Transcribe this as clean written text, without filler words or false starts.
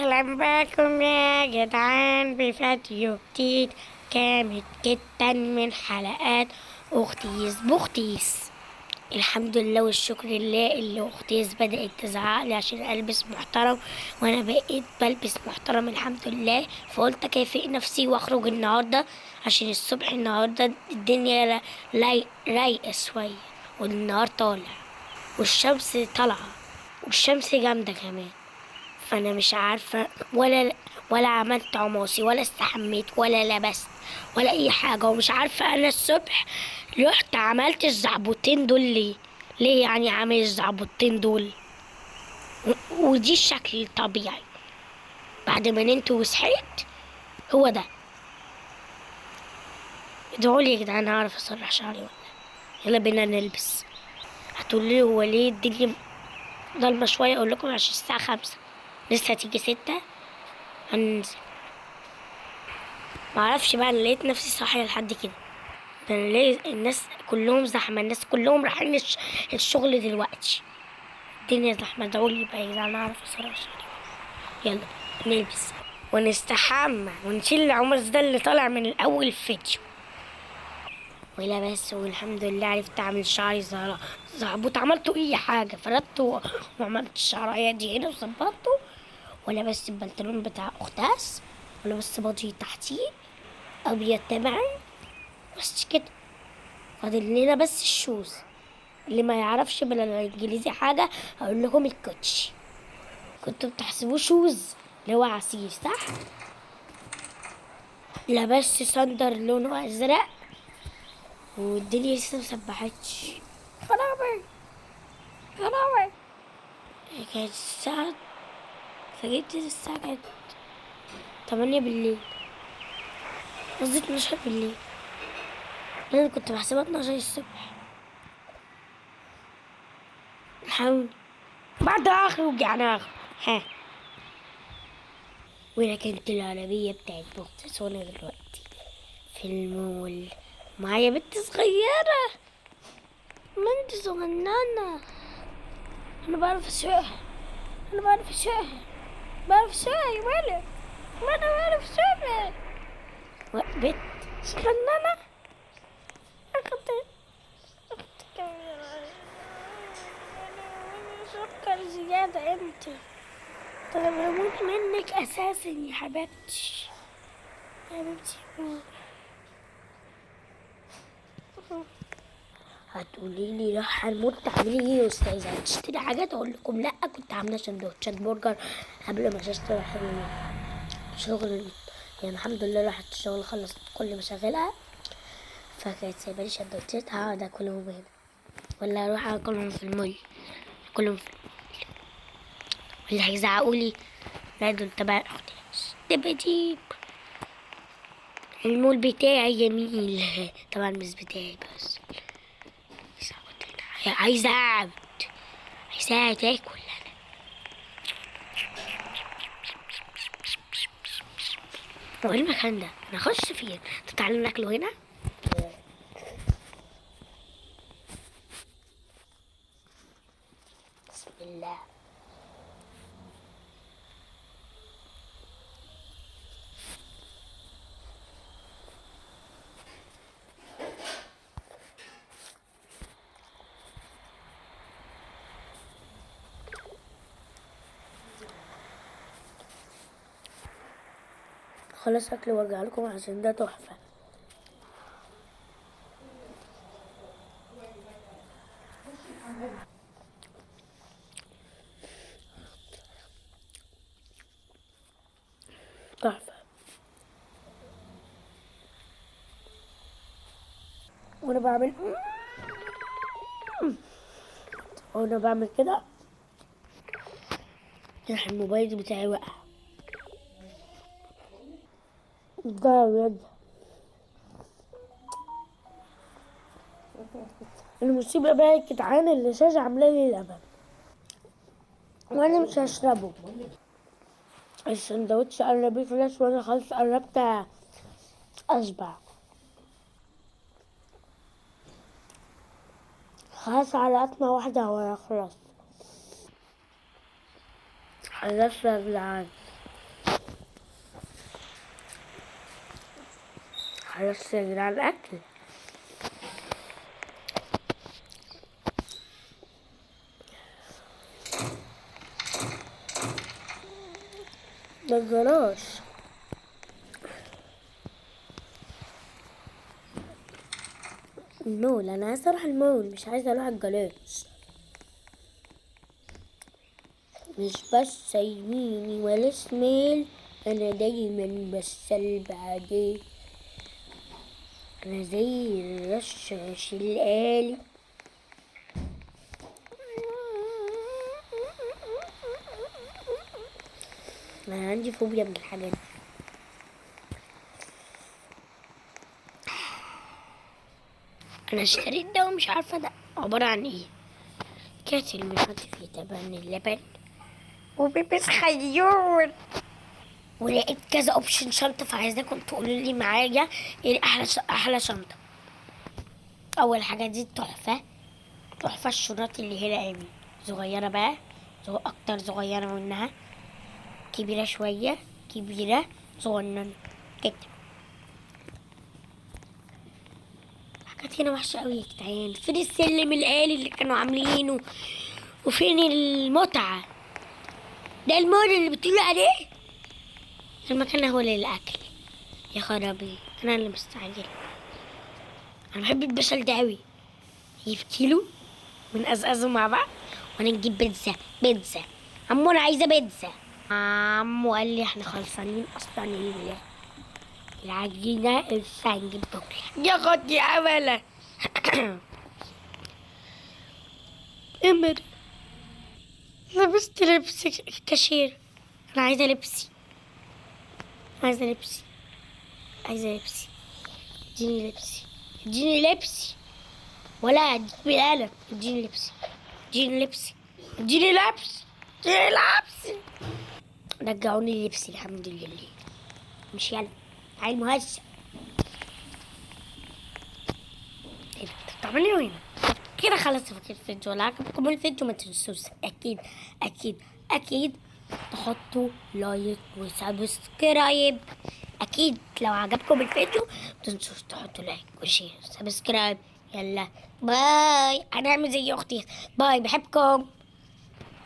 أهلا بكم يا جدعان بفيديو جديد جامد جدا من حلقات أختيس بوختيس. الحمد لله والشكر لله اللي أختيس بدأت تزعقلي عشان ألبس محترم، وأنا بقيت بلبس محترم الحمد لله. فقلت أكافئ نفسي وأخرج النهاردة عشان الصبح النهاردة الدنيا رايقة شوية، والنهار طالع والشمس طالعة والشمس جامدة كمان. فانا مش عارفه ولا عملت عماصي ولا استحميت ولا لبست ولا اي حاجه، ومش عارفه انا الصبح رحت عملت الزعبوتين دول ليه يعني عامل الزعبوتين دول؟ ودي الشكل الطبيعي بعد ما نمت وصحيت، هو ده. ادعولي يا جدعان اعرف اسرح شعري ولا لا. يلا بينا نلبس. هتقولي هو ليه الدنيا ضلمه شويه؟ اقول لكم عشان الساعه 5 لسه هتيجي 6 هننزل. معرفش بقى، انا لقيت نفسي صاحيه لحد كده. ده انا لقيت الناس كلهم زحمه، الناس كلهم رايحين الشغل دلوقتي. الدنيا زحمه. ادعولي بقى يا جدعان اعرف اسرع شعري. يلا نلبس ونستحمى ونشيل العمص ده اللي طالع من الاول فيديو. ولا بس، والحمد لله عرفت اعمل شعري زعبوط. عملته اي حاجه، فردته وعملت الشعريه دي هنا وظبطته. ولا بس البنطلون بتاع اختاس، ولا بس باجي تحتيه ابيض تبعي، بس كده. فاضل لنا بس الشوز. اللي ما يعرفش بالانجليزي حاجه هقول لكم الكوتشي. كنتوا بتحسبوه شوز اللي هو عصير، صح؟ لبست صندر لونه ازرق والدنيا لسه مسبحتش. خرابي خرابي. كانت الساعة، فجيت الساعة كانت 8 بالليل، قصدي 12 بالليل. انا كنت بحسبها 12 الصبح. الحمد بعد اخرج يعني اخرج. ها، وركنت العربية بتاعت بوكس وانا دلوقتي في المول معايا بنت صغيرة، بنت صغننة. انا بعرف اسوقها، انا بعرف اسوقها، بعرف اسوقها يا ولد، وانا بعرف اسوقها. بنت صغننة. اخدت سكر زيادة انت. طب انا بموت منك اساسا يا حبيبتي، يا حبيبتي. هتقولي لي راح هنموت تعملي ايه يا استاذه؟ هتشتري حاجات؟ اقول لكم لا، كنت عامله سندوتشات برجر قبل ما اشتغل الشغل. يعني الحمد لله راحت الشغل خلصت كل مشاغلها، فكانت سايبه لي سندوتشات هقعد اكلهم هنا، ولا اروح اكلهم في المول. اكلهم في اللي هيزعقوا لي لا دول تبع الاختلاس دباديب. المول بتاعي جميل طبعا مش بتاعي بس. عايزة اقعد، عايزة تاكل. هو ايه المكان ده؟ انا اخش فين؟ طب تعالوا ناكله هنا. بسم الله. خلاص اكل وارجع لكم عشان ده تحفه. تحفه. وانا بعمل وانا بعمل كده راح الموبايل بتاعي وقع. ده بجد المصيبه بقى يا جدعان، اللي شاشه عامله لي لبن وانا مش هشربه. السندوتش قرب يخلص وانا خلاص قربت اشبع. خلاص على قطمة واحدة ويخلص. خلصت يا جدعان. خلاص يا جدعان الأكل. متجراش. المول، أنا عايزة أروح المول، مش عايزة أروح الجلاش. مش بس يميني ولا شمال، أنا دايما بسال بعدين. أنا زي الرشاش الآلي. أنا عندي فوبيا من الحاجات دي. أنا اشتريت ده ومش عارفة ده عبارة عن إيه. كاتل بنحط فيه تبن اللبن وبيبس خيول. ولقيت كذا اوبشن شنطة، فعايزاكم تقولوا لي معايا ايه احلى شنطة. اول حاجة دي تحفة تحفة. الشنط اللي هنا قوي صغيرة بقى، اكتر صغيرة منها، كبيرة شوية، كبيرة صغننة كده. حاجات هنا وحشة قوي يا جدعان. فين السلم الآلي اللي كانوا عاملينه؟ وفين المتعة؟ ده المول اللي بتقولوا عليه؟ المكان هو للأكل. يا خرابي، أنا اللي مستعجل. أنا بحب البصل ده أوي. يفتلوا ونقزقزوا مع بعض ونجيب بيتزا. بيتزا عمو، أنا عايزة بيتزا. عمو قال لي احنا خلصانين أصلا العجينة لسه هنجيب بكرة. يا خد يا عملة. امر لبست لبس الكاشير. أنا عايزة لبسي، عايزة لبسي، عايزة لبسي. اديني لبسي، اديني لبسي. ولا اديني بالقلم. اديني لبسي، اديني لبسي، اديني لبسي، اديني لبسي. رجعوني لبسي الحمد لله. مش يلا تعالي مهزأ. ايه ده انت بتعملي ايه هنا؟ كده خلصت الفيديو. لو عجبكم الفيديو ما تنسوش اكيد اكيد اكيد تحطوا لايك وسبسكرايب. اكيد لو عجبكم الفيديو ما تنسوش تحطوا لايك وشير وسبسكرايب. يلا باي. انا اعمل زي اختي. باي، بحبكم.